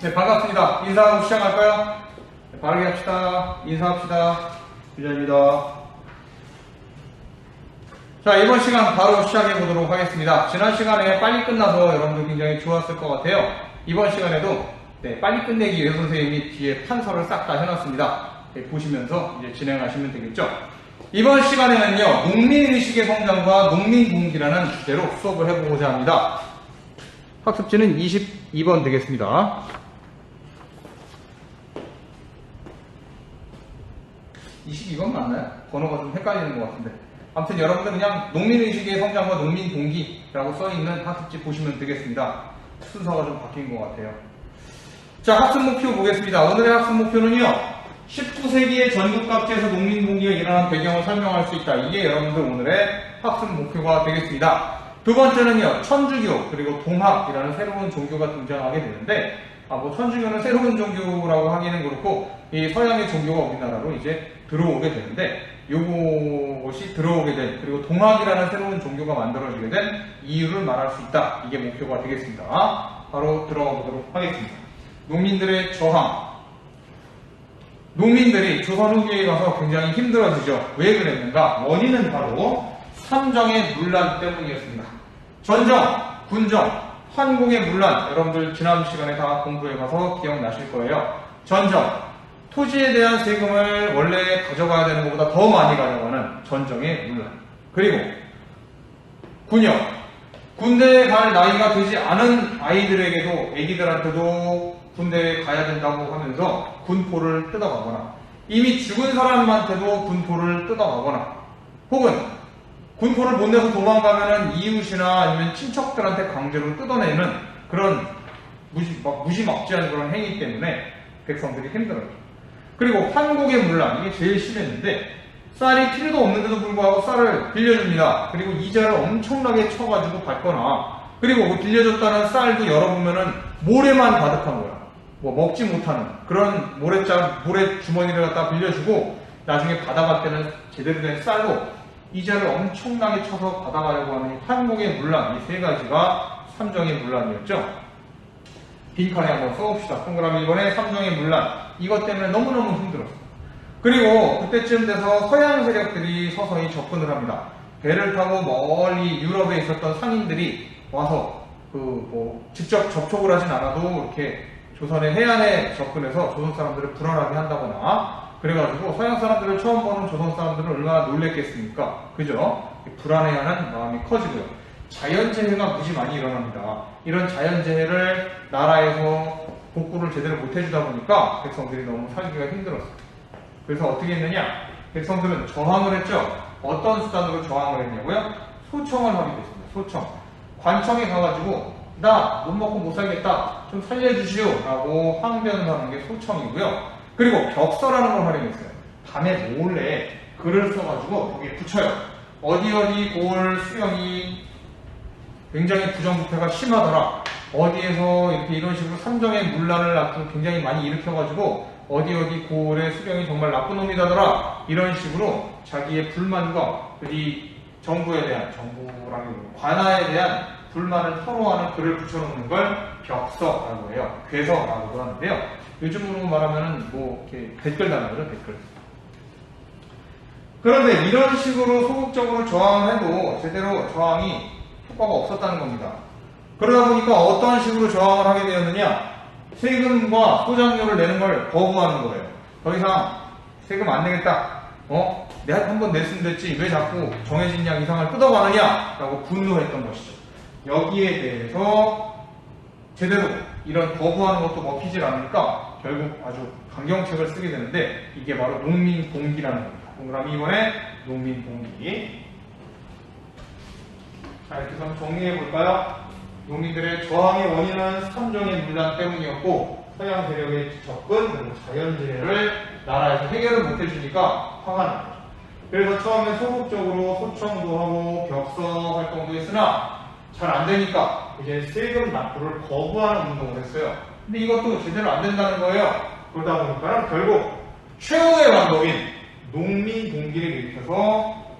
네, 반갑습니다. 인사하고 시작할까요? 네, 바르게 합시다. 인사합시다. 유자입니다. 자, 이번 시간 바로 시작해 보도록 하겠습니다. 지난 시간에 빨리 끝나서 여러분들 굉장히 좋았을 것 같아요. 이번 시간에도 빨리 끝내기 위해 선생님이 뒤에 판서를 싹 다 해놨습니다. 보시면서 이제 진행하시면 되겠죠. 이번 시간에는요, 농민의식의 성장과 농민공기라는 주제로 수업을 해보고자 합니다. 학습지는 22번 되겠습니다. 22번 맞나요? 번호가 좀 헷갈리는 것 같은데. 아무튼 여러분들 그냥 농민의식의 성장과 농민공기라고 써있는 학습지 보시면 되겠습니다. 순서가 좀 바뀐 것 같아요. 자, 학습 목표 보겠습니다. 오늘의 학습 목표는요, 19세기의 전국 각지에서 농민공기가 일어난 배경을 설명할 수 있다. 이게 여러분들 오늘의 학습 목표가 되겠습니다. 두 번째는요, 천주교 그리고 동학이라는 새로운 종교가 등장하게 되는데, 천주교는 새로운 종교라고 하기는 그렇고, 이 서양의 종교가 우리나라로 이제 들어오게 되는데, 요것이 들어오게 된, 그리고 동학이라는 새로운 종교가 만들어지게 된 이유를 말할 수 있다. 이게 목표가 되겠습니다. 바로 들어가 보도록 하겠습니다. 농민들의 저항. 농민들이 조선 후기에 가서 굉장히 힘들어지죠. 왜 그랬는가? 원인은 바로 삼정의 문란 때문이었습니다. 전정, 군정, 환공의 문란, 여러분들 지난 시간에 다 공부해 가서 기억나실 거예요. 전정, 토지에 대한 세금을 원래 가져가야 되는 것보다 더 많이 가져가는 전정의 문란. 그리고 군역, 군대에 갈 나이가 되지 않은 아이들에게도, 애기들한테도 군대에 가야 된다고 하면서 군포를 뜯어가거나, 이미 죽은 사람한테도 군포를 뜯어가거나, 혹은 군포를 못 내서 도망가면은 이웃이나 아니면 친척들한테 강제로 뜯어내는 그런 무지막지한 그런 행위 때문에 백성들이 힘들어요. 그리고 환곡의 문란, 이게 제일 심했는데, 쌀이 필요도 없는데도 불구하고 쌀을 빌려줍니다. 그리고 이자를 엄청나게 쳐가지고 받거나, 그리고 그 빌려줬다는 쌀도 열어보면은 모래만 가득한 거야. 먹지 못하는 그런 모래 주머니를 갖다 빌려주고, 나중에 받아갈 때는 제대로 된 쌀로 이자를 엄청나게 쳐서 받아가려고 하는 이 환곡의 문란, 이 세 가지가 삼정의 문란이었죠. 빈칸에 한번 써봅시다. 동그라미 1번에 삼정의 문란. 이것 때문에 너무너무 힘들었어요. 그리고 그때쯤 돼서 서양 세력들이 서서히 접근을 합니다. 배를 타고 멀리 유럽에 있었던 상인들이 와서 직접 접촉을 하진 않아도 이렇게 조선의 해안에 접근해서 조선 사람들을 불안하게 한다거나, 그래가지고 서양 사람들을 처음 보는 조선 사람들은 얼마나 놀랬겠습니까? 그죠? 불안해하는 마음이 커지고요. 자연재해가 무지 많이 일어납니다. 이런 자연재해를 나라에서 복구를 제대로 못해주다 보니까 백성들이 너무 살기가 힘들었어요. 그래서 어떻게 했느냐? 백성들은 저항을 했죠. 어떤 수단으로 저항을 했냐고요? 소청을 하게 됐습니다. 소청. 관청에 가가지고 나 못 먹고 못 살겠다, 좀 살려주시오 라고 항변을 하는 게 소청이고요. 그리고 벽서라는 걸 활용했어요. 밤에 몰래 글을 써가지고 거기에 붙여요. 어디 고을 수령이 굉장히 부정부패가 심하더라, 어디에서 이렇게 이런 식으로 삼정의 문란을 굉장히 많이 일으켜가지고 어디 고을의 수령이 정말 나쁜 놈이다더라, 이런 식으로 자기의 불만과 이 정부에 대한, 관아에 대한 불만을 토로하는 글을 붙여놓는 걸 벽서라고 해요. 괴서라고도 하는데요. 요즘으로 말하면은 이렇게 댓글 다는 거죠, 댓글. 그런데 이런 식으로 소극적으로 저항을 해도 제대로 저항이 효과가 없었다는 겁니다. 그러다 보니까 어떠한 식으로 저항을 하게 되었느냐? 세금과 소장료를 내는 걸 거부하는 거예요. 더 이상 세금 안 내겠다. 내가 한번 냈으면 됐지, 왜 자꾸 정해진 양 이상을 뜯어가느냐? 라고 분노했던 것이죠. 여기에 대해서 제대로 이런 거부하는 것도 먹히질 않으니까 결국 아주 강경책을 쓰게 되는데, 이게 바로 농민공기라는 겁니다. 동그라미 2번에 농민공기. 자, 이렇게 해서 정리해 볼까요? 농민들의 저항의 원인은 삼정의 문란 때문이었고, 서양 세력의 접근, 그리고 자연재해를 나라에서 해결을 못 해주니까 화가 난 거죠. 그래서 처음에 소극적으로 소청도 하고 벽서 활동도 했으나 잘 안 되니까 이제 세금 납부를 거부하는 운동을 했어요. 근데 이것도 제대로 안 된다는 거예요. 그러다 보니까 결국 최후의 방법인 농민공기를 일으켜서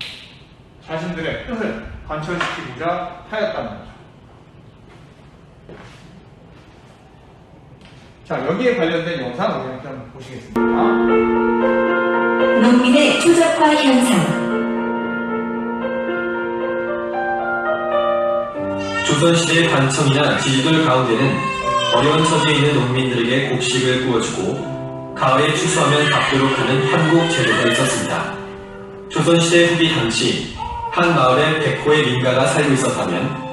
자신들의 뜻을 관철시키고자 하였다는 거죠. 자, 여기에 관련된 영상 우리 함께 한번 보시겠습니다. 농민의 초적화 현상. 조선시대의 관청이나 지주들 가운데는 어려운 처지에 있는 농민들에게 곡식을 구워주고 가을에 추수하면 갚도록 하는 환곡 제도가 있었습니다. 조선시대 후기 당시 한 마을에 100호의 민가가 살고 있었다면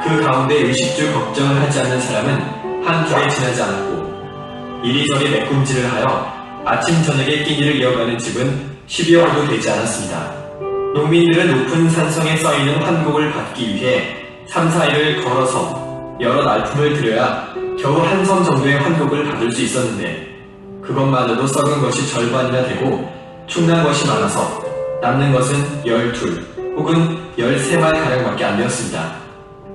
그 가운데 의식주 걱정을 하지 않는 사람은 한 달에 지나지 않았고 이리저리 메꿈질을 하여 아침 저녁에 끼니를 이어가는 집은 10여호도 되지 않았습니다. 농민들은 높은 산성에 쌓이는 환곡을 받기 위해 3, 4일을 걸어서 여러 날품을 들여야 겨우 한 섬 정도의 환곡을 받을 수 있었는데 그것만으로 썩은 것이 절반이나 되고 축난 것이 많아서 남는 것은 12 혹은 13마리가량밖에 안 되었습니다.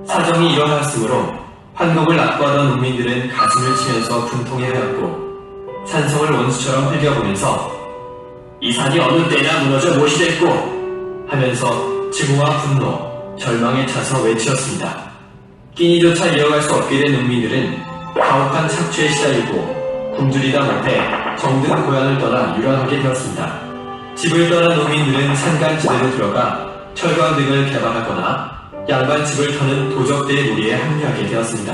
사정이 이러하였으므로 환곡을 납부하던 농민들은 가슴을 치면서 분통해하였고 산성을 원수처럼 흘겨보면서 이 산이 어느 때나 무너져 못이 됐고 하면서 증오와 분노, 절망에 차서 외치었습니다. 끼니조차 이어갈 수 없게 된 농민들은 가혹한 착취에 시달리고 굶주리다 못해 정든 고향을 떠나 유랑하게 되었습니다. 집을 떠난 농민들은 산간지대로 들어가 철강 등을 개발하거나 양반집을 터는 도적대의 무리에 합류하게 되었습니다.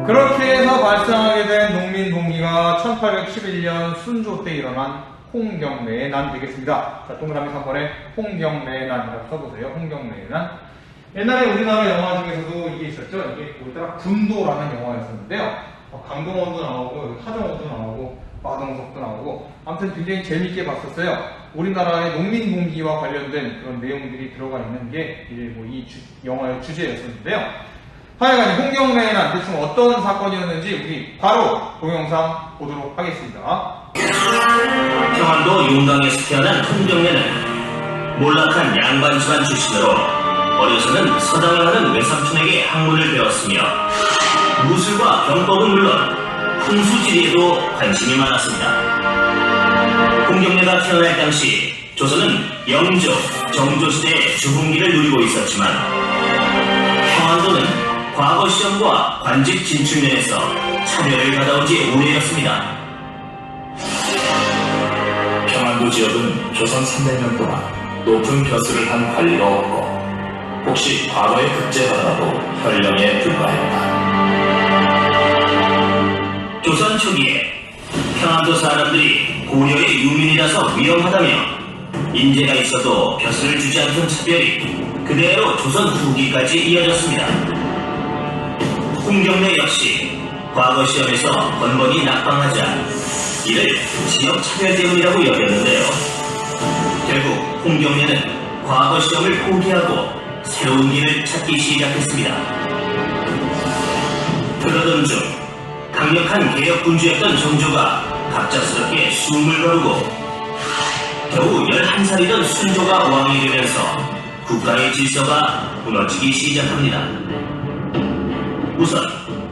그렇게 해서 발생하게 된 농민 동기가 1811년 순조 때 일어난 홍경래의 난 되겠습니다. 자, 동그라미 3번에 홍경래의 난이라고 써보세요. 홍경래의 난. 옛날에 우리나라 영화 중에서도 이게 있었죠. 이게 뭐더라? 군도라는 영화였었는데요. 강동원도 나오고 하정우도 나오고 마동석도 나오고 아무튼 굉장히 재밌게 봤었어요. 우리나라의 농민 동기와 관련된 그런 내용들이 들어가 있는 게 이 영화의 주제였었는데요. 하여간 홍경래의 난 대충 어떤 사건이었는지 우리 바로 동영상 보도록 하겠습니다. 평안도 용강에서 태어난 홍경래는 몰락한 양반 집안 출신으로 어려서는 서당을 하는 외삼촌에게 학문을 배웠으며 무술과 병법은 물론 풍수지리에도 관심이 많았습니다. 홍경래가 태어날 당시 조선은 영조, 정조시대의 주흥기를 누리고 있었지만 평안도는 과거 시험과 관직 진출 면에서 차별을 받아온 지 오래였습니다. 평안도 지역은 조선 300년 동안 높은 벼슬을 한 관리가 없고 혹시 과거에 급제하더라도 현령에 불과했다. 조선 초기에 평안도 사람들이 고려의 유민이라서 위험하다며 인재가 있어도 벼슬을 주지 않던 차별이 그대로 조선 후기까지 이어졌습니다. 홍경래 역시 과거 시험에서 번번이 낙방하자 이를 지역 차별 때문이라고 여겼는데요. 결국 홍경래는 과거 시험을 포기하고 새로운 길을 찾기 시작했습니다. 그러던 중 강력한 개혁군주였던 정조가 갑작스럽게 숨을 거두고 겨우 11살이던 순조가 왕이 되면서 국가의 질서가 무너지기 시작합니다. 우선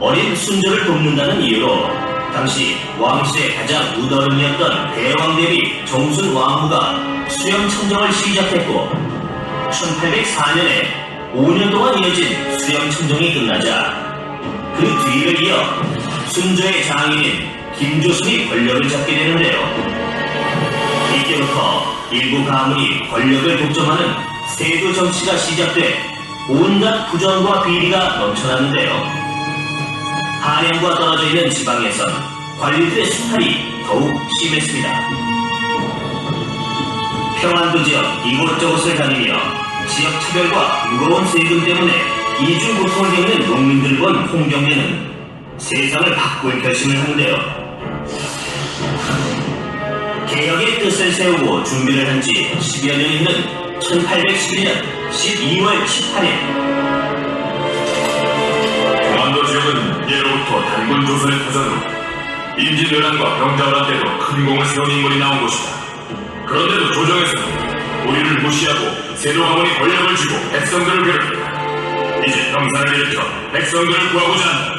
어린 순조를 돕는다는 이유로 당시 왕실의 가장 우더른이었던 대왕 대비 정순 왕후가 수령 청정을 시작했고 1804년에 5년 동안 이어진 수령 청정이 끝나자 그 뒤를 이어 순조의 장인인 김조순이 권력을 잡게 되는데요. 이때부터 일부 가문이 권력을 독점하는 세도 정치가 시작돼 온갖 부정과 비리가 넘쳐났는데요. 한양과 떨어져 있는 지방에선 관리들의 수탈이 더욱 심했습니다. 평안도 지역 이곳저곳을 다니며 지역 차별과 무거운 세금 때문에 이중 고통을 겪는 농민들을 본 홍경래는 세상을 바꿀 결심을 하는데요. 개혁의 뜻을 세우고 준비를 한 지 10여 년이 흐른 1811년 12월 18일 평안도 지역은 예로부터 단군 조선의 터전으로 임진왜란과 병자호란 때도 큰 공을 세운 인물이 나온 곳이다. 그런데도 조정에서는 우리를 무시하고 세도 가문이 권력을 쥐고 백성들을 괴롭힌다. 이제 병사를 일으켜 백성들을 구하고자 한다.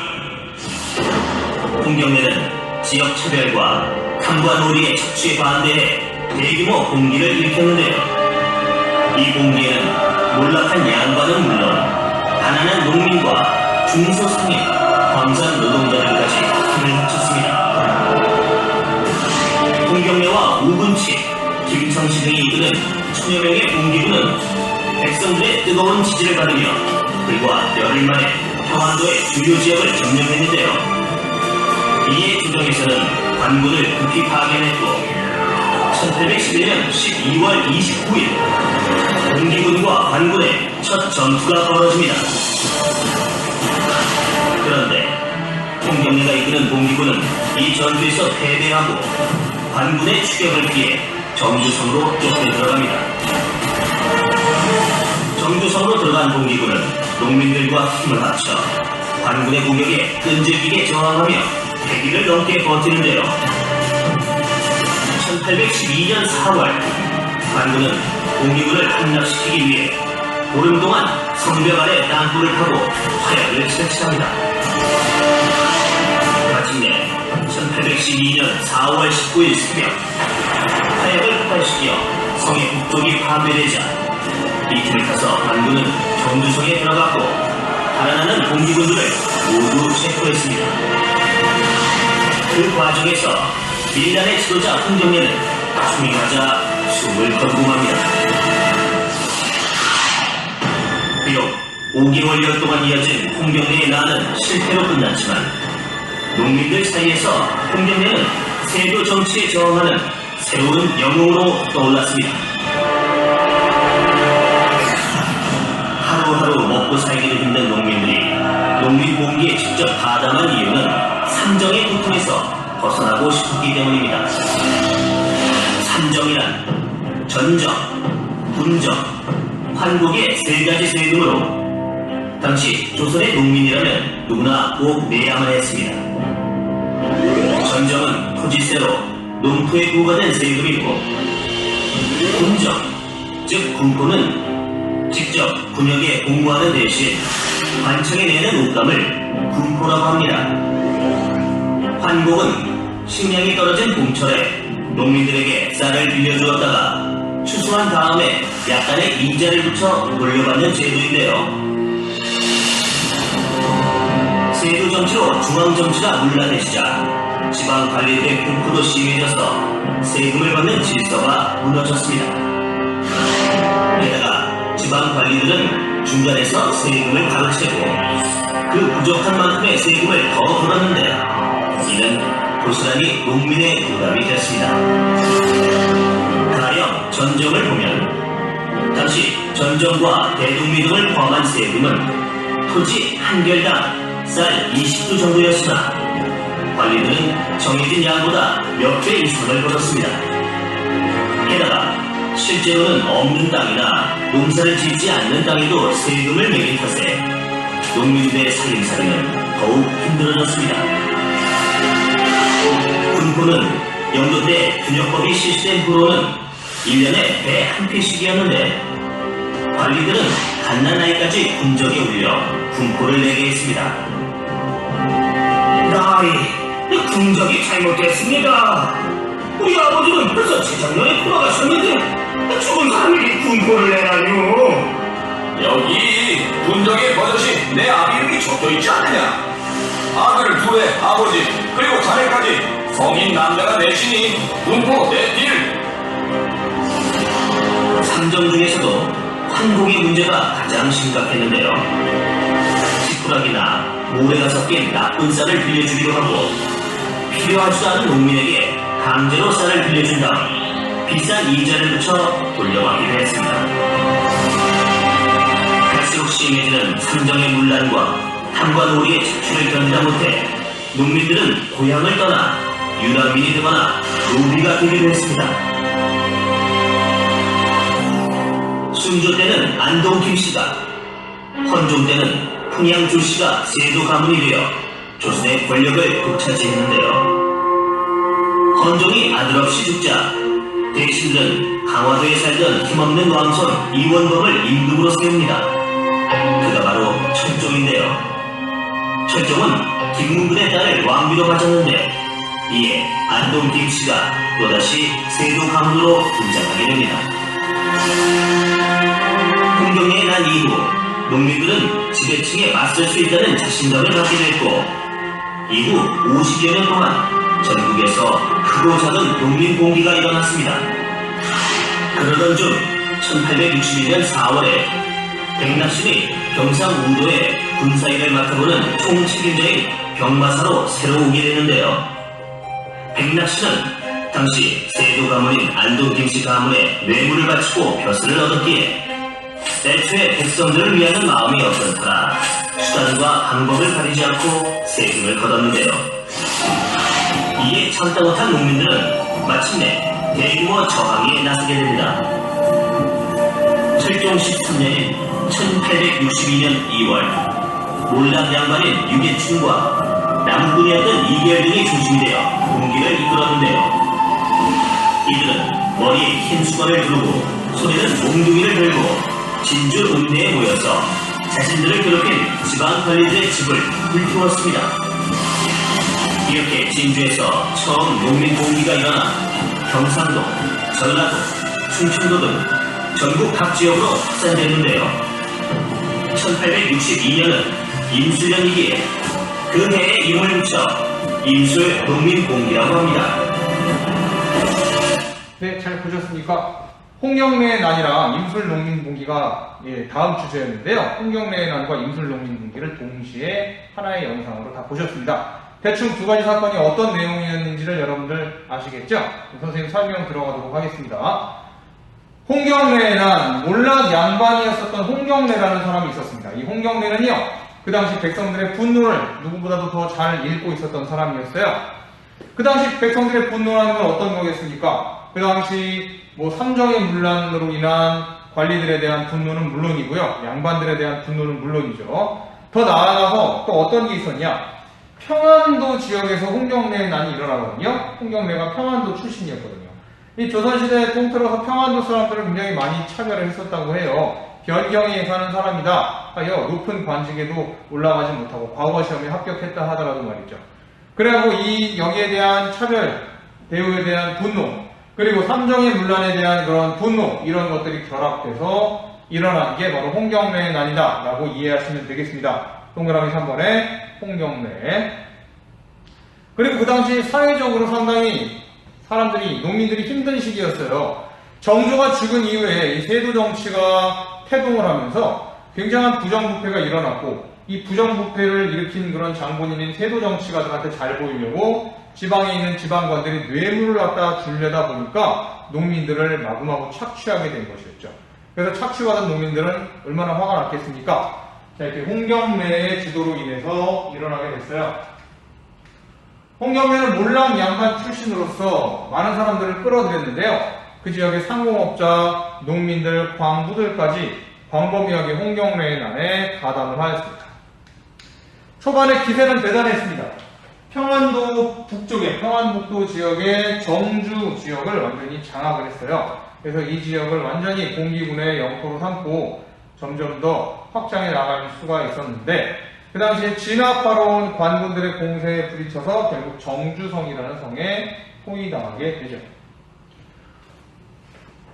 홍경래는 지역 차별과 탐관 놀이의 착취에 반대해 대규모 공기를 일으켰는데요. 이 공기에는 몰락한 양반은 물론 가난한 농민과 중소상인, 광산 노동자들까지 힘을 합쳤습니다. 홍경래와 우군치, 김창시 등이 이끄는 천여 명의 공기군은 백성들의 뜨거운 지지를 받으며 불과 열흘 만에 평안도의 주요 지역을 점령했는데요. 이에 조정에서는 관군을 급히 파견했고 1811년 12월 29일 공기군과 관군의 첫 전투가 벌어집니다. 그런데 홍경래가 이끄는 공기군은 이 전투에서 패배하고 관군의 추격을 피해 정주성으로 쫓겨 들어갑니다. 정주성으로 들어간 공기군은 농민들과 힘을 합쳐 관군의 공격에 끈질기게 저항하며 100일을 넘게 버티는데요. 1812년 4월 관군은 공기군을 함락시키기 위해 보름 동안 성벽 아래 땅굴을 파고 화약을 채취합니다. 마침내 1812년 4월 19일 새벽 화약을 폭발시켜 성의 북쪽이 파괴되자 이틀을 타서 관군은 정주성에 들어갔고 달아나는 공기군들을 모두 체포했습니다. 그 과정에서 밀란의 지도자 홍경래는 숨이 가자 숨을 거두고맙니다. 비록 5개월여 동안 이어진 홍경래의 난은 실패로 끝났지만 농민들 사이에서 홍경래는 세도 정치에 저항하는 새로운 영웅으로 떠올랐습니다. 하루하루 먹고 살기도 힘든 농민들이 농민 봉기에 직접 가담한 이유는 삼정의 고통에서 벗어나고 싶었기 때문입니다. 삼정이란 전정, 군정, 환국의 세 가지 세금으로 당시 조선의 농민이라면 누구나 꼭 내야만 했습니다. 전정은 토지세로 농토에 부과된 세금이고 군정, 즉 군포는 직접 군역에 공무하는 대신 관청에 내는 옷감을 군포라고 합니다. 환곡은 식량이 떨어진 봄철에 농민들에게 쌀을 빌려주었다가 추수한 다음에 약간의 이자를 붙여 돌려받는 제도인데요. 세도 정치로 중앙 정치가 문란해지자 지방 관리들의 공포도 심해져서 세금을 받는 질서가 무너졌습니다. 게다가 지방 관리들은 중간에서 세금을 가로채고 그 부족한 만큼의 세금을 더 걸었는데 이는 고스란히 농민의 부담이 됐습니다. 가령 전정을 보면 당시 전정과 대동미 등을 포함한 세금은 토지 한 결당 쌀 20두 정도였으나 관리들은 정해진 양보다 몇 배 이상을 벌었습니다. 게다가 실제로는 없는 땅이나 농사를 짓지 않는 땅에도 세금을 매긴 탓에 농민들의 살림살이는 더욱 힘들어졌습니다. 군포는 영조 때 균역법이 실시된 후로는 1년에 배 한 폐씩이었는데 관리들은 갓난 아이까지 군적에 올려 군포를 내게 했습니다. 나이, 군적이 잘못됐습니다. 우리 아버지는 벌써 재작년에 돌아가셨는데 죽은 사람에게 군포를 내라뇨. 여기 군정의 버젓이 내 아비 이름이 적혀있지 않느냐? 아들 둘의 아버지 그리고 자네까지 성인 남자가 내시니 군포 내딜. 삼정 중에서도 환곡의 문제가 가장 심각했는데요. 지푸라기나 모래가 섞인 나쁜 쌀을 빌려주기도 하고 필요하지도 않은 농민에게 강제로 쌀을 빌려준 다음 비싼 이자를 붙여 돌려받기도 했습니다. 갈수록 심해지는 삼정의 문란과 탐과 놀이의 착취를 견디다 못해 농민들은 고향을 떠나 유난민이 되거나 노비가 되기도 했습니다. 순조 때는 안동 김씨가, 헌종 때는 풍양 조씨가 세도 가문이 되어 조선의 권력을 독차지했는데요. 헌종이 아들 없이 죽자 대신들은 강화도에 살던 힘없는 왕손 이원범을 임금으로 세웁니다. 그가 바로 철종인데요. 철종은 김문근의 딸을 왕비로 바쳤는데 이에 안동 김씨가 또다시 세도 가문으로 등장하게 됩니다. 홍경래의 난 이후 농민들은 지배층에 맞설 수 있다는 자신감을 갖게 됐고 이후 50여 년 동안 전국에서 크고 작은 농민 봉기가 일어났습니다. 그러던 중 1861년 4월에 백낙신이 경상우도의 군사일을 맡아보는 총책임자인 병마사로 새로 오게 되는데요. 백낙신은 당시 세조 가문인 안동 김씨 가문에 뇌물을 바치고 벼슬을 얻었기에 애초에 백성들을 위하는 마음이 없던 터라 수단과 방법을 가리지 않고 세금을 걷었는데요. 이에 참다 못한 농민들은 마침내 대규모 저항에 나서게 됩니다. 철종 13년인 1862년 2월 몰락 양반인 유계춘과 남군이었던 이계열등이 중심이 되어 공기를 이끌었는데요. 이들은 머리에 흰 수건을 두르고 손에는 몽둥이를 들고 진주 읍내에 모여서 자신들을 괴롭힌 지방 관리들의 집을 불태웠습니다. 이렇게 진주에서 처음 농민 봉기가 일어나 경상도, 전라도, 충청도 등 전국 각 지역으로 확산됐는데요. 1862년은 임술년이기에 그 해에 이름을 붙여 임술 농민 봉기라고 합니다. 네, 잘 보셨습니까? 홍경래의 난이랑 임술농민봉기가 다음 주제였는데요. 홍경래의 난과 임술농민봉기를 동시에 하나의 영상으로 다 보셨습니다. 대충 두 가지 사건이 어떤 내용이었는지를 여러분들 아시겠죠? 선생님 설명 들어가도록 하겠습니다. 홍경래의 난, 몰락 양반이었었던 홍경래라는 사람이 있었습니다. 이 홍경래는요, 그 당시 백성들의 분노를 누구보다도 더 잘 읽고 있었던 사람이었어요. 그 당시 백성들의 분노라는 건 어떤 거겠습니까? 그 당시 삼정의 문란으로 인한 관리들에 대한 분노는 물론이고요. 양반들에 대한 분노는 물론이죠. 더 나아가서 또 어떤 게 있었냐? 평안도 지역에서 홍경래의 난이 일어나거든요. 홍경래가 평안도 출신이었거든요. 이 조선시대 통틀어서 평안도 사람들을 굉장히 많이 차별을 했었다고 해요. 변경에 사는 사람이다 하여 높은 관직에도 올라가지 못하고 과거 시험에 합격했다 하더라도 말이죠. 그래갖고 여기에 대한 차별, 대우에 대한 분노, 그리고 삼정의 문란에 대한 그런 분노, 이런 것들이 결합돼서 일어난 게 바로 홍경래의 난이다 라고 이해하시면 되겠습니다. 동그라미 3번에 홍경래. 그리고 그 당시 사회적으로 상당히 농민들이 힘든 시기였어요. 정조가 죽은 이후에 이 세도 정치가 태동을 하면서 굉장한 부정부패가 일어났고, 이 부정부패를 일으킨 그런 장본인인 세도 정치가들한테 잘 보이려고 지방에 있는 지방관들이 뇌물을 갖다 주려다 보니까 농민들을 마구마구 착취하게 된 것이었죠. 그래서 착취받은 농민들은 얼마나 화가 났겠습니까? 자, 이렇게 홍경래의 지도로 인해서 일어나게 됐어요. 홍경래는 몰락 양반 출신으로서 많은 사람들을 끌어들였는데요. 그 지역의 상공업자, 농민들, 광부들까지 광범위하게 홍경래의 난에 가담을 하였습니다. 초반에 기세는 대단했습니다. 평안도 북쪽에, 평안북도 지역의 정주 지역을 완전히 장악을 했어요. 그래서 이 지역을 완전히 공기군의 영토로 삼고 점점 더 확장해 나갈 수가 있었는데, 그 당시에 진압하러 온 관군들의 공세에 부딪혀서 결국 정주성이라는 성에 포위당하게 되죠.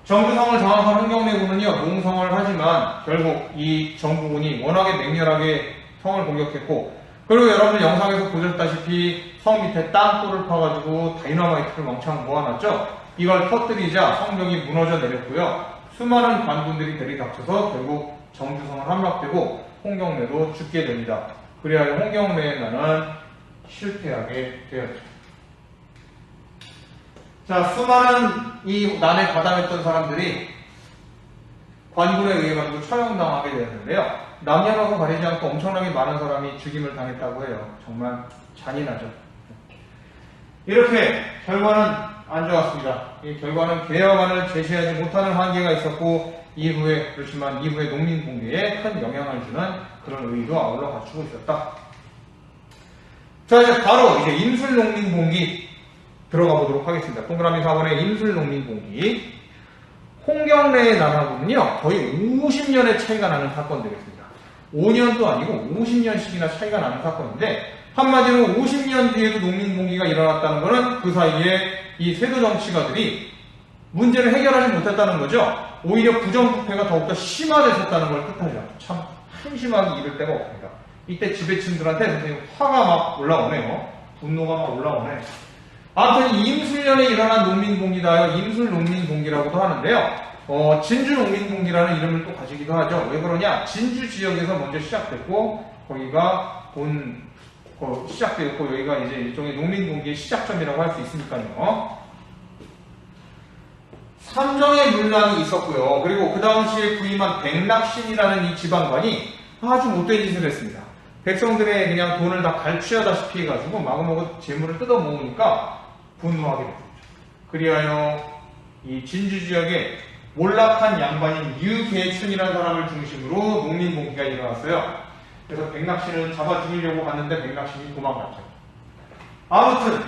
정주성을 장악한 홍경래군은요, 농성을 하지만 결국 이 정부군이 워낙에 맹렬하게 성을 공격했고, 그리고 여러분들 영상에서 보셨다시피 성 밑에 땅굴을 파가지고 다이너마이트를 왕창 모아놨죠. 이걸 터뜨리자 성벽이 무너져 내렸고요. 수많은 관군들이 들이닥쳐서 결국 정주성을 함락되고 홍경래도 죽게 됩니다. 그래야 홍경래의 난은 실패하게 되었죠. 자, 수많은 이 난에 가담했던 사람들이 관군에 의해 가지고 처형당하게 되었는데요. 남녀노소 가리지 않고 엄청나게 많은 사람이 죽임을 당했다고 해요. 정말 잔인하죠. 이렇게 결과는 안 좋았습니다. 이 결과는 개혁안을 제시하지 못하는 한계가 있었고, 그렇지만 이후에 농민봉기에 큰 영향을 주는 그런 의의도 아울러 갖추고 있었다. 자, 이제 바로 임술농민봉기 들어가 보도록 하겠습니다. 동그라미 4번에 임술농민봉기. 홍경래의 난하고는요, 거의 50년의 차이가 나는 사건들이었습니다. 5년도 아니고 50년씩이나 차이가 나는 사건인데, 한마디로 50년 뒤에도 농민봉기가 일어났다는 것은 그 사이에 이 세도 정치가들이 문제를 해결하지 못했다는 거죠. 오히려 부정부패가 더욱더 심화됐었다는 걸 뜻하죠. 참 한심하기 이를 데가 없습니다. 이때 지배층들한테 굉장히 화가 막 올라오네요. 분노가 막 올라오네. 아무튼 임술년에 일어난 농민봉기다. 임술 농민봉기라고도 하는데요. 진주 농민봉기라는 이름을 또 가지기도 하죠. 왜 그러냐? 진주 지역에서 먼저 시작됐고 거기가 시작되었고 여기가 이제 일종의 농민봉기의 시작점이라고 할 수 있으니까요. 삼정의 문란이 있었고요. 그리고 그 당시에 부임한 백낙신이라는 이 지방관이 아주 못된 짓을 했습니다. 백성들의 그냥 돈을 다 갈취하다시피 해가지고 마구마구 재물을 뜯어 모으니까 분노하게 됐죠. 그리하여 이 진주 지역에 몰락한 양반인 유계춘이라는 사람을 중심으로 농민봉기가 일어났어요. 그래서 백낙신을 잡아 죽이려고 갔는데 백낙신이 도망갔죠. 아무튼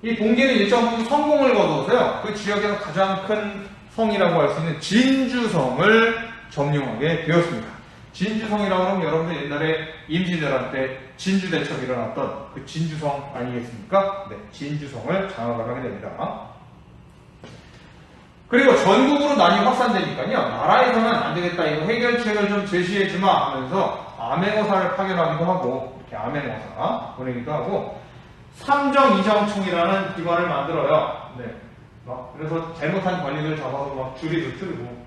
이 봉기는 일정 부분 성공을 거두어서요. 그 지역에서 가장 큰 성이라고 할 수 있는 진주성을 점령하게 되었습니다. 진주성이라고 하면 여러분들 옛날에 임진왜란 때 진주대첩이 일어났던 그 진주성 아니겠습니까? 네, 진주성을 장악을 하게 됩니다. 그리고 전국으로 난이 확산되니까요. 나라에서는 안 되겠다. 이거 해결책을 좀 제시해주마 하면서 암행어사를 파견하기도 하고 이렇게 암행어사 보내기도 하고 삼정이정총이라는 기관을 만들어요. 네. 그래서 잘못한 관리들 잡아서 막 줄이도 틀고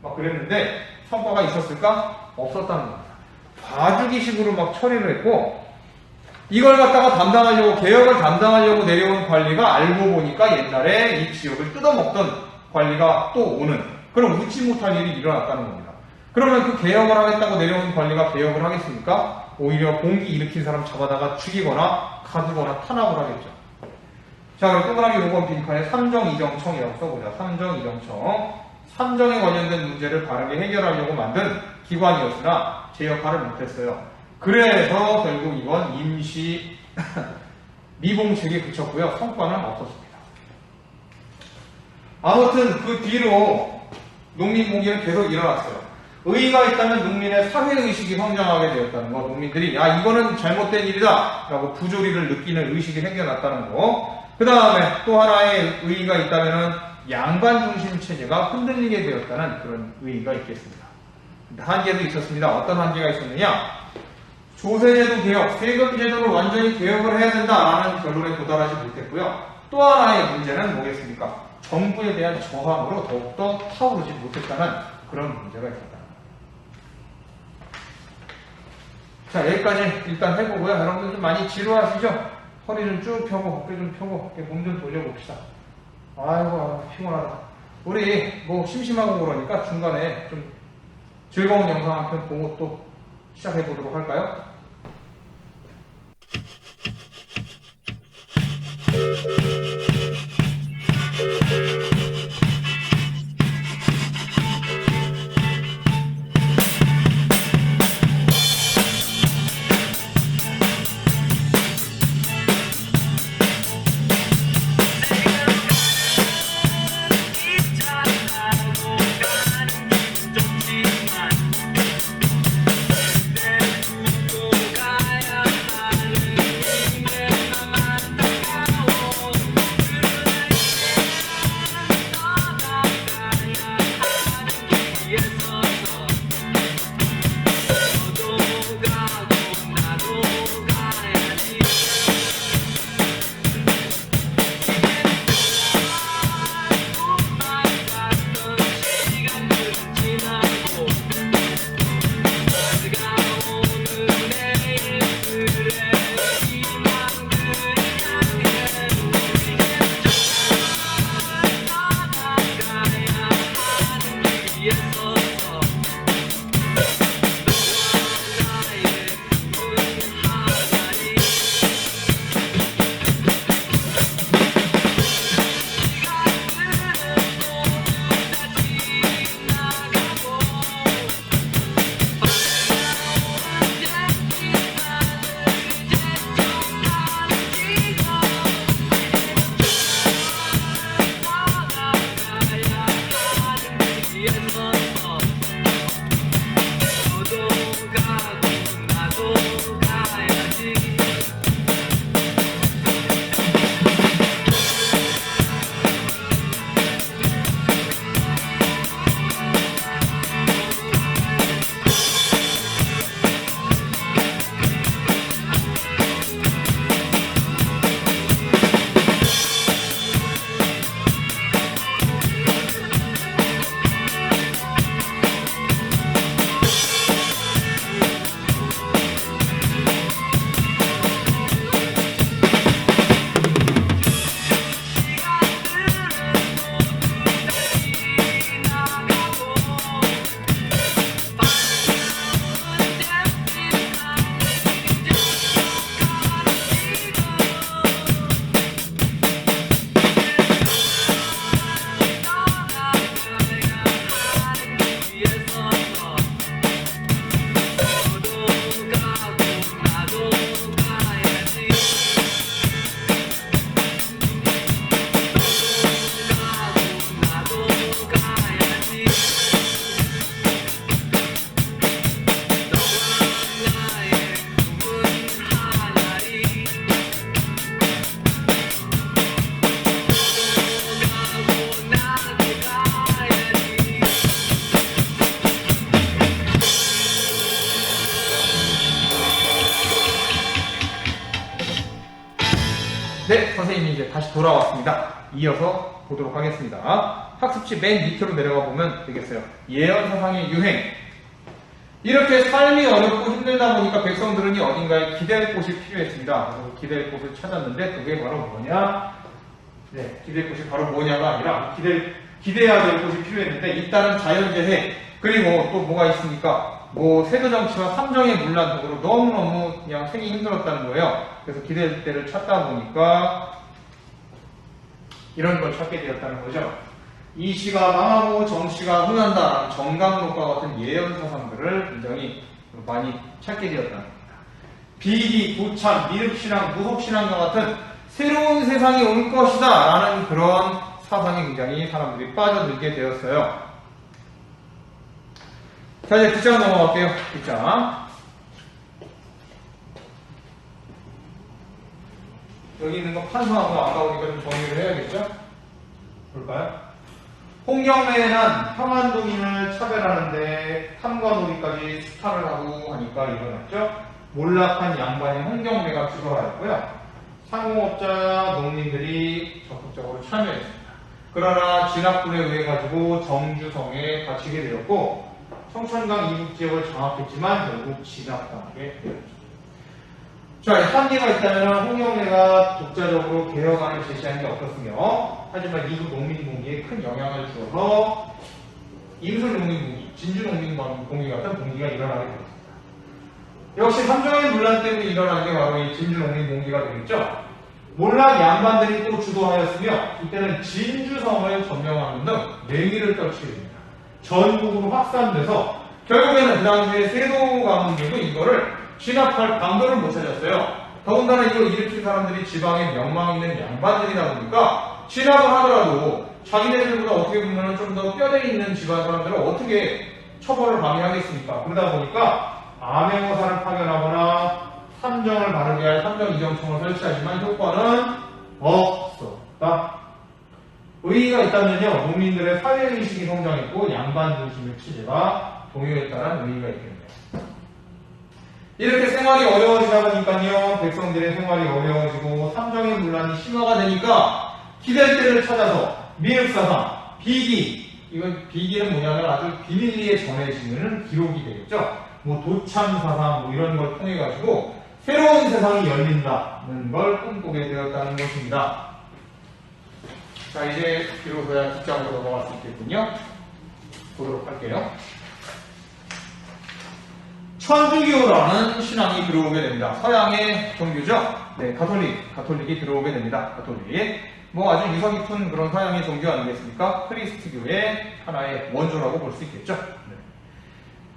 막 그랬는데 성과가 있었을까? 없었다는 겁니다. 봐주기식으로 막 처리를 했고 이걸 갖다가 담당하려고 개혁을 담당하려고 내려온 관리가 알고 보니까 옛날에 이 지역을 뜯어먹던 관리가 또 오는 그런 웃지 못할 일이 일어났다는 겁니다. 그러면 그 개혁을 하겠다고 내려온 관리가 개혁을 하겠습니까? 오히려 봉기 일으킨 사람 잡아다가 죽이거나 가두거나 탄압을 하겠죠. 자, 그럼 동그라미 5번 빈칸에 삼정이정청이라고 써보자. 삼정이정청. 삼정에 관련된 문제를 바르게 해결하려고 만든 기관이었으나 제 역할을 못했어요. 그래서 결국 이건 임시 미봉책에 그쳤고요. 성과는 없었습니다. 아무튼 그 뒤로 농민봉기는 계속 일어났어요. 의의가 있다면 농민의 사회의식이 성장하게 되었다는 거. 농민들이 야 이거는 잘못된 일이다 라고 부조리를 느끼는 의식이 생겨났다는 거. 그 다음에 또 하나의 의의가 있다면 양반 중심 체제가 흔들리게 되었다는 그런 의의가 있겠습니다. 한계도 있었습니다. 어떤 한계가 있었느냐? 조세제도 개혁, 세금 제도를 완전히 개혁을 해야 된다라는 결론에 도달하지 못했고요. 또 하나의 문제는 뭐겠습니까? 정부에 대한 저항으로 더욱더 타오르지 못했다는 그런 문제가 있었다. 자, 여기까지 일단 해보고요. 여러분들 좀 많이 지루하시죠? 허리 좀 쭉 펴고, 어깨 좀 펴고, 몸 좀 돌려봅시다. 아이고, 피곤하다. 우리 뭐 심심하고 그러니까 중간에 좀 즐거운 영상 한 편 보고 또 시작해보도록 할까요? 이제 다시 돌아왔습니다. 이어서 보도록 하겠습니다. 학습지 맨 밑으로 내려가 보면 되겠어요. 예언 사상의 유행. 이렇게 삶이 어렵고 힘들다 보니까 백성들은 어딘가에 기댈 곳이 필요했습니다. 그래서 기댈 곳을 찾았는데 그게 바로 뭐냐? 네, 기댈 곳이 바로 뭐냐가 아니라 기대해야 될 곳이 필요했는데 잇따른 자연재해 그리고 또 뭐가 있습니까? 뭐 세도정치와 삼정의 문란 등으로 너무너무 그냥 생이 힘들었다는 거예요. 그래서 기댈 때를 찾다 보니까 이런 걸 찾게 되었다는 거죠. 이 시가 망하고 정시가 흥한다라는 정강록과 같은 예언 사상들을 굉장히 많이 찾게 되었다는 겁니다. 비기, 도참, 미륵신앙, 무속신앙과 같은 새로운 세상이 올 것이다 라는 그런 사상에 굉장히 사람들이 빠져들게 되었어요. 자, 이제 뒷장 넘어갈게요. 뒷장. 여기 있는 거 판서한 거 아까 보니까 좀 정리를 해야겠죠? 볼까요? 홍경래는 평안도민을 차별하는데 탐과 놀이까지 수탈을 하고 하니까 일어났죠. 몰락한 양반인 홍경래가 주도하였고요. 상공업자 농민들이 적극적으로 참여했습니다. 그러나 진압군에 의해 가지고 정주성에 갇히게 되었고 청천강 이북 지역을 장악했지만 결국 진압당하게 되었죠. 자, 한계가 있다면 홍경래가 독자적으로 개혁안을 제시한 게 없었으며 하지만 이북 농민봉기에 큰 영향을 주어서 임술 농민봉기, 진주 농민봉기 같은 봉기가 일어나게 되었습니다. 역시 삼정의 문란 때문에 일어난 게 바로 이 진주 농민봉기가 되겠죠. 몰락 양반들이 또 주도하였으며 이때는 진주성을 점령하는 등 맹위를 떨치게 됩니다. 전국으로 확산돼서 결국에는 그 당시에 세도 가문들도 이거를 진압할 방도를 못 찾았어요. 더군다나 이걸 일으킨 사람들이 지방에 명망 있는 양반들이다 보니까 진압을 하더라도 자기네들보다 어떻게 보면 좀 더 뼈대 있는 집안 사람들은 어떻게 처벌을 감행하겠습니까? 그러다 보니까 암행어사를 파견하거나 삼정을 바르게 할 삼정 이정청을 설치하지만 효과는 없었다. 의의가 있다면요, 농민들의 사회의식이 성장했고 양반 중심의 체제가 동요했다는 의의가 있겠네요. 이렇게 생활이 어려워지다 보니까요, 백성들의 생활이 어려워지고 삼정의 문란이 심화가 되니까 기댈 때를 찾아서 미륵사상, 비기, 이건 비기는 뭐냐면 아주 비밀리에 전해지는 기록이 되겠죠. 뭐 도참사상 뭐 이런 걸 통해 가지고 새로운 세상이 열린다는 걸 꿈꾸게 되었다는 것입니다. 자, 이제 비로소야 뒷장으로 넘어갈 수 있겠군요. 보도록 할게요. 천주교라는 신앙이 들어오게 됩니다. 서양의 종교죠. 네, 가톨릭이 들어오게 됩니다. 가톨릭. 뭐 아주 유서 깊은 그런 서양의 종교 아니겠습니까? 크리스트교의 하나의 원조라고 볼 수 있겠죠.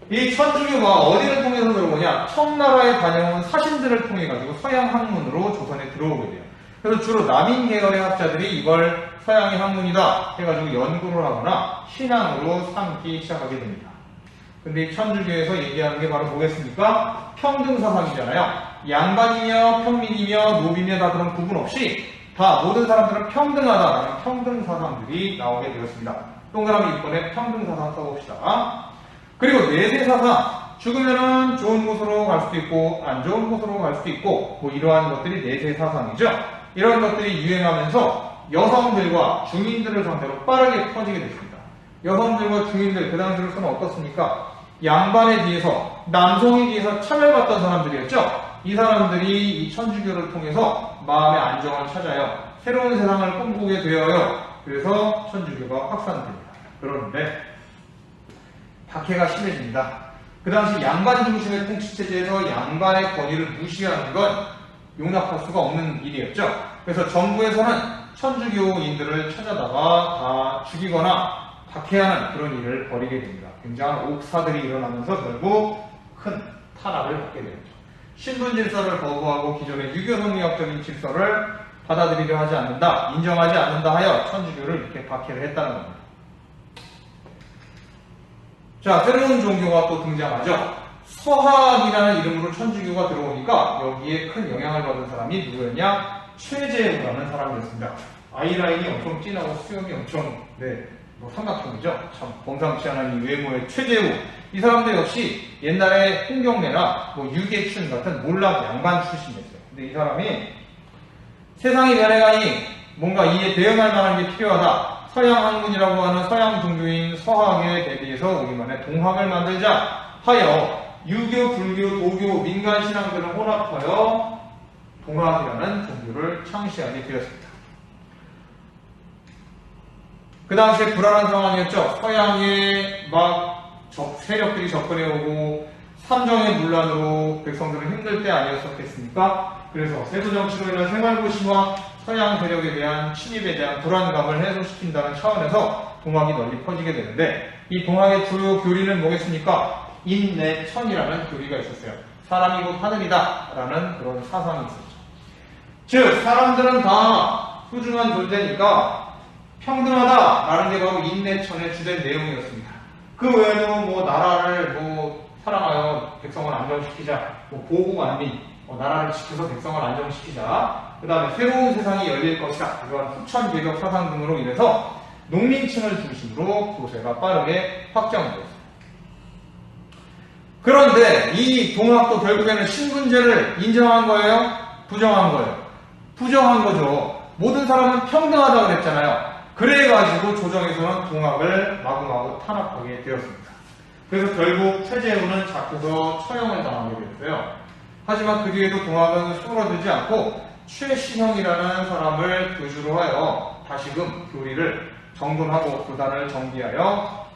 네. 이 천주교가 어디를 통해서 들어오냐? 청나라에 다녀온 사신들을 통해 가지고 서양 학문으로 조선에 들어오게 돼요. 그래서 주로 남인 계열의 학자들이 이걸 서양의 학문이다 해가지고 연구를 하거나 신앙으로 삼기 시작하게 됩니다. 근데 이 천주교에서 얘기하는 게 바로 뭐겠습니까? 평등사상이잖아요. 양반이며 평민이며 노비며 다 그런 구분 없이 다 모든 사람들은 평등하다라는 평등사상들이 나오게 되었습니다. 동그라미 6번에 평등사상 써봅시다. 그리고 내세사상, 죽으면은 좋은 곳으로 갈 수도 있고 안 좋은 곳으로 갈 수도 있고 뭐 이러한 것들이 내세사상이죠. 이런 것들이 유행하면서 여성들과 중인들을 상대로 빠르게 퍼지게 됐습니다. 여성들과 중인들, 그 당시로서는 어떻습니까? 양반에 비해서, 남성에 비해서 차별받던 사람들이었죠? 이 사람들이 이 천주교를 통해서 마음의 안정을 찾아요. 새로운 세상을 꿈꾸게 되어요. 그래서 천주교가 확산됩니다. 그런데 박해가 심해집니다. 그 당시 양반 중심의 통치체제에서 양반의 권위를 무시하는 건 용납할 수가 없는 일이었죠. 그래서 정부에서는 천주교인들을 찾아다가 다 죽이거나 박해하는 그런 일을 벌이게 됩니다. 굉장한 옥사들이 일어나면서 결국 큰 탄압을 받게 되죠. 신분 질서를 거부하고 기존의 유교성리학적인 질서를 받아들이려 하지 않는다, 인정하지 않는다 하여 천주교를 이렇게 박해를 했다는 겁니다. 자, 새로운 종교가 또 등장하죠. 서학이라는 이름으로 천주교가 들어오니까 여기에 큰 영향을 받은 사람이 누구였냐? 최재우라는 사람이었습니다. 아이라인이 엄청 진하고 수염이 엄청 삼각형이죠. 참 범상치 않은 이 외모의 최재우. 이 사람도 역시 옛날에 홍경래나 뭐 유계춘 같은 몰락 양반 출신이었어요. 근데 이 사람이 세상이 변해가니 뭔가 이에 대응할 만한 게 필요하다. 서양 학문이라고 하는 서양 종교인 서학에 대비해서 우리만의 동학을 만들자 하여 유교, 불교, 도교, 민간 신앙들을 혼합하여 동학이라는 종교를 창시하게 되었습니다. 그 당시에 불안한 상황이었죠. 서양에 막 세력들이 접근해오고 삼정의 문란으로 백성들은 힘들 때 아니었었겠습니까? 그래서 세도 정치로 인한 생활고심과 서양 세력에 대한 침입에 대한 불안감을 해소시킨다는 차원에서 동학이 널리 퍼지게 되는데, 이 동학의 주요 교리는 뭐겠습니까? 인내천이라는 교리가 있었어요. 사람이 곧 하늘이다 라는 그런 사상이 있었죠. 즉 사람들은 다 소중한 존재니까 평등하다 라는 게 바로 인내천의 주된 내용이었습니다. 그 외에도 뭐 나라를 사랑하여 백성을 안정시키자, 보호만민, 나라를 지켜서 백성을 안정시키자, 그 다음에 새로운 세상이 열릴 것이다, 이러한 후천개벽 사상 등으로 인해서 농민층을 중심으로 교세가 빠르게 확장되었습니다. 그런데 이 동학도 결국에는 신분제를 인정한 거예요? 부정한 거예요? 부정한 거죠. 모든 사람은 평등하다고 그랬잖아요. 그래가지고 조정에서는 동학을 마구마구 탄압하게 되었습니다. 그래서 결국 최재훈은 잡혀서 처형을 당하게 되었어요. 하지만 그 뒤에도 동학은 수그러들지 않고 최신형이라는 사람을 교주로 하여 다시금 교리를 정돈하고 교단을 정비하여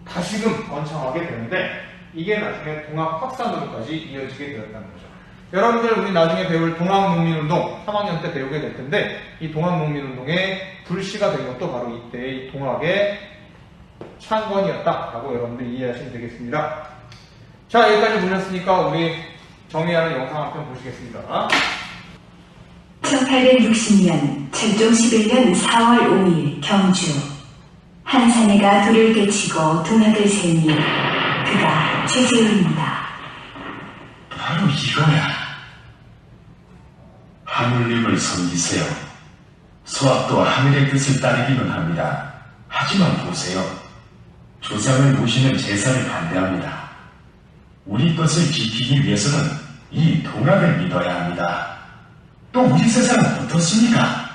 다시금 번창하게 되는데, 이게 나중에 동학 확산으로까지 이어지게 되었다는 거죠. 여러분들 우리 나중에 배울 동학농민운동 3학년 때 배우게 될 텐데, 이 동학농민운동의 불씨가 된 것도 바로 이때의 동학의 창건이었다라고 여러분들 이해하시면 되겠습니다. 자, 여기까지 보셨으니까 우리 정리하는 영상 한 편 보시겠습니다. 1860년 철종 11년 4월 5일 경주. 한 사내가 돌을 되치고 동학을 세우니 그가 최재훈입니다. 바로 이거야. 하늘님을 섬기세요. 서학도 하늘의 뜻을 따르기는 합니다. 하지만 보세요. 조상을 모시는 제사를 반대합니다. 우리 것을 지키기 위해서는 이 동학을 믿어야 합니다. 또 우리 세상은 어떻습니까?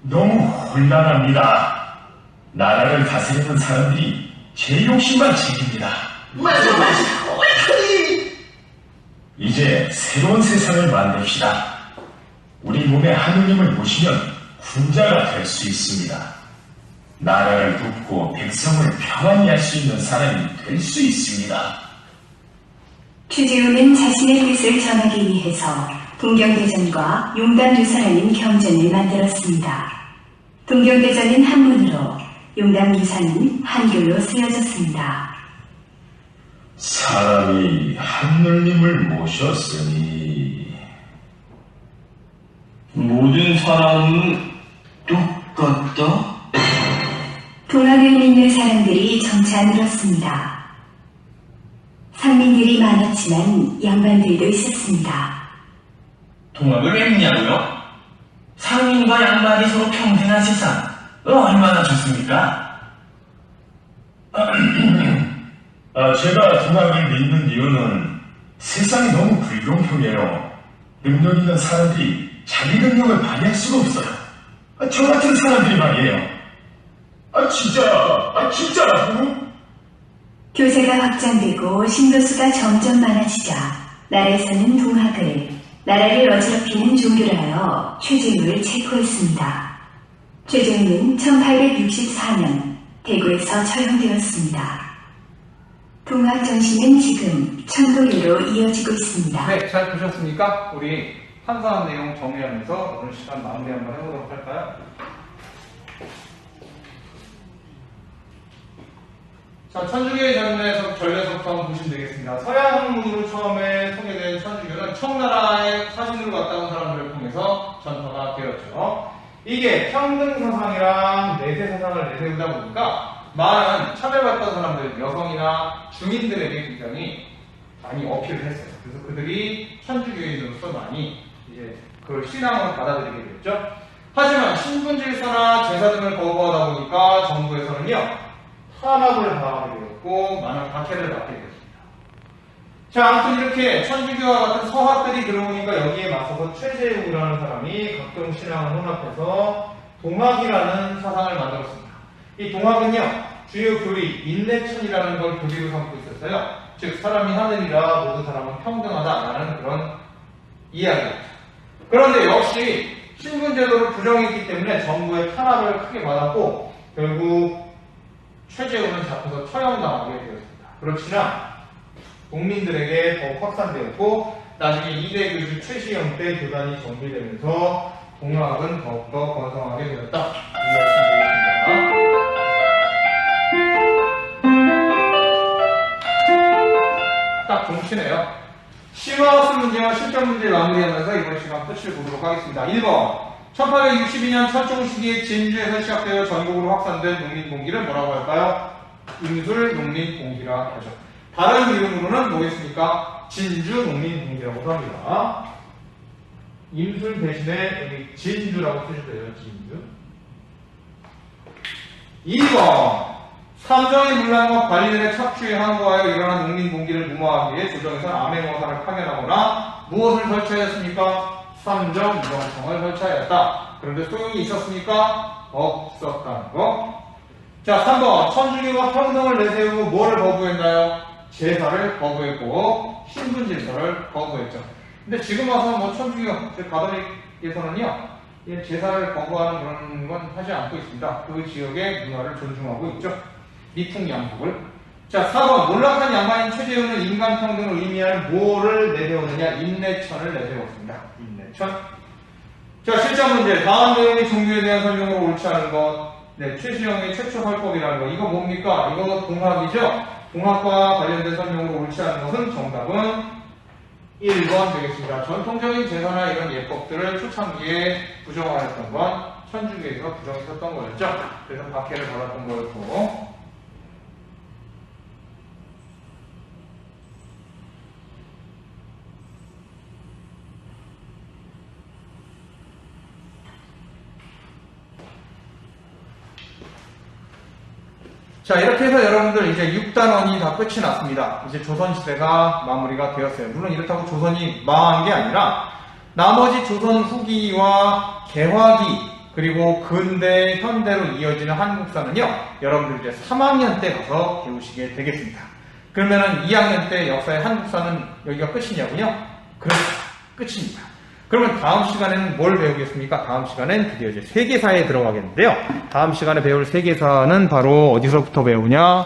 너무 혼란합니다. 나라를 다스리는 사람들이 제 욕심만 챙깁니다. 맞아. 이제 새로운 세상을 만듭시다. 우리 몸에 하느님을 모시면 군자가 될 수 있습니다. 나라를 돕고 백성을 평안히 할 수 있는 사람이 될 수 있습니다. 최재훈은 자신의 뜻을 전하기 위해서 동경대전과 용담유사라는 경전을 만들었습니다. 동경대전은 한문으로, 용담유사는 한글로 쓰여졌습니다. 사람이 하느님을 모셨으니 모든 사람은 똑같다? 동학을 믿는 사람들이 점차 늘었습니다. 상민들이 많았지만 양반들도 있었습니다. 동학을 왜 믿냐고요? 상인과 양반이 서로 평등한 세상, 얼마나 좋습니까? 제가 동학을 믿는 이유는 세상이 너무 불공평해요. 능력 있는 사람들이 자기 능력을 발휘할 수가 없어요. 저 같은 사람들이 말이에요. 진짜라고? 교세가 확장되고 신도수가 점점 많아지자 나라에서는 동학을 나라를 어지럽히는 종교로 하여 최재훈을 체포했습니다. 최재훈은 1864년 대구에서 처형되었습니다. 동학 정신은 지금 천도교로 이어지고 있습니다. 네, 잘 보셨습니까? 우리 한사한 내용 정리하면서 오늘 시간 마무리 한번 해보도록 할까요? 자, 천주교의 전례서부터 한번 보시면 되겠습니다. 서양 학문으로 처음에 소개된 천주교는 청나라의 사신으로 갔다 온 사람들을 통해서 전파가 되었죠. 이게 평등사상이랑 내세사상을 내세우다 보니까 많은 차별받던 사람들, 여성이나 주민들에게 굉장히 많이 어필을 했어요. 그래서 그들이 천주교인으로서 많이 이제 그 신앙을 받아들이게 됐죠. 하지만 신분질서나 제사 등을 거부하다 보니까 정부에서는요, 탄압을 당하게 되었고 많은 박해를 받게 되었습니다. 자, 아무튼 이렇게 천주교와 같은 서학들이 들어오니까 여기에 맞서서 최재훈이라는 사람이 각종 신앙을 혼합해서 동학이라는 사상을 만들었습니다. 이 동학은요, 주요 교리, 인내천이라는 걸 교리로 삼고 있었어요. 즉, 사람이 하늘이라 모든 사람은 평등하다라는 그런 이야기였죠. 그런데 역시 신분제도를 부정했기 때문에 정부의 탄압을 크게 받았고, 결국 최재훈은 잡혀서 처형당하게 되었습니다. 그렇지만 국민들에게 더욱 확산되었고, 나중에 이대 교주 최시영 때 교단이 정비되면서 동학은 더욱더 번성하게 되었다. 이 말씀드리겠습니다. 딱 동치네요. 심화학습 문제와 실전 문제를 마무리하면서 이번 시간 끝을 보도록 하겠습니다. 1번. 1862년 철종 시기에 진주에서 시작되어 전국으로 확산된 농민공기를 뭐라고 할까요? 임술 농민공기라 하죠. 다른 이름으로는 뭐겠습니까? 진주 농민공기라고 합니다. 임술 대신에 여기 진주라고 쓰셔도 진주. 2번. 삼정의 문란과 관리들의 착취에 항거하여 일어난 농민공기를 무마하기 위해 조정에서는 암행어사를 파견하거나 무엇을 설치하였습니까? 삼정 무정청을 설치하였다. 그런데 소용이 있었습니까? 없었다는 거. 자, 3번. 천주교가 평등을 내세우고 뭐를 거부했나요? 제사를 거부했고 신분질서를 거부했죠. 근데 지금 와서 뭐 천주교, 즉 가톨릭에서는요, 제사를 거부하는 그런 건 하지 않고 있습니다. 그 지역의 문화를 존중하고 있죠. 미풍양복을. 자, 4번. 몰락한 양반인 최재훈은 인간평등을 의미하는 뭐를 내세우느냐? 인내천을 내세웠습니다. 인내천. 자, 실전 문제. 다음 내용이 종교에 대한 설명으로 옳지 않은 것. 네, 최시영의 최초 설법이라는 거. 이거 뭡니까? 이거 동학이죠? 동학과 관련된 설명으로 옳지 않은 것은 정답은 1번 되겠습니다. 전통적인 제사나 이런 예법들을 초창기에 부정하였던 건 천주교에서 부정했었던 거였죠. 그래서 박해를 받았던 거였고. 자, 이렇게 해서 여러분들 이제 6단원이 다 끝이 났습니다. 이제 조선시대가 마무리가 되었어요. 물론 이렇다고 조선이 망한 게 아니라 나머지 조선 후기와 개화기 그리고 근대, 현대로 이어지는 한국사는요, 여러분들 이제 3학년 때 가서 배우시게 되겠습니다. 그러면은 2학년 때 역사의 한국사는 여기가 끝이냐고요? 그렇죠. 끝입니다. 그러면 다음 시간에는 뭘 배우겠습니까? 다음 시간엔 드디어 이제 세계사에 들어가겠는데요. 다음 시간에 배울 세계사는 바로 어디서부터 배우냐?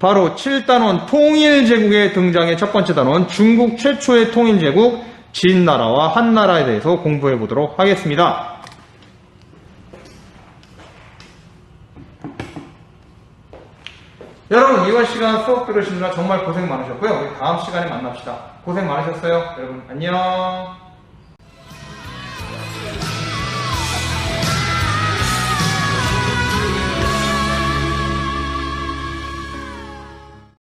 바로 7단원 통일제국의 등장의 첫 번째 단원, 중국 최초의 통일제국 진나라와 한나라에 대해서 공부해 보도록 하겠습니다. 여러분, 이번 시간 수업 들으시느라 정말 고생 많으셨고요. 우리 다음 시간에 만납시다. 고생 많으셨어요. 여러분, 안녕.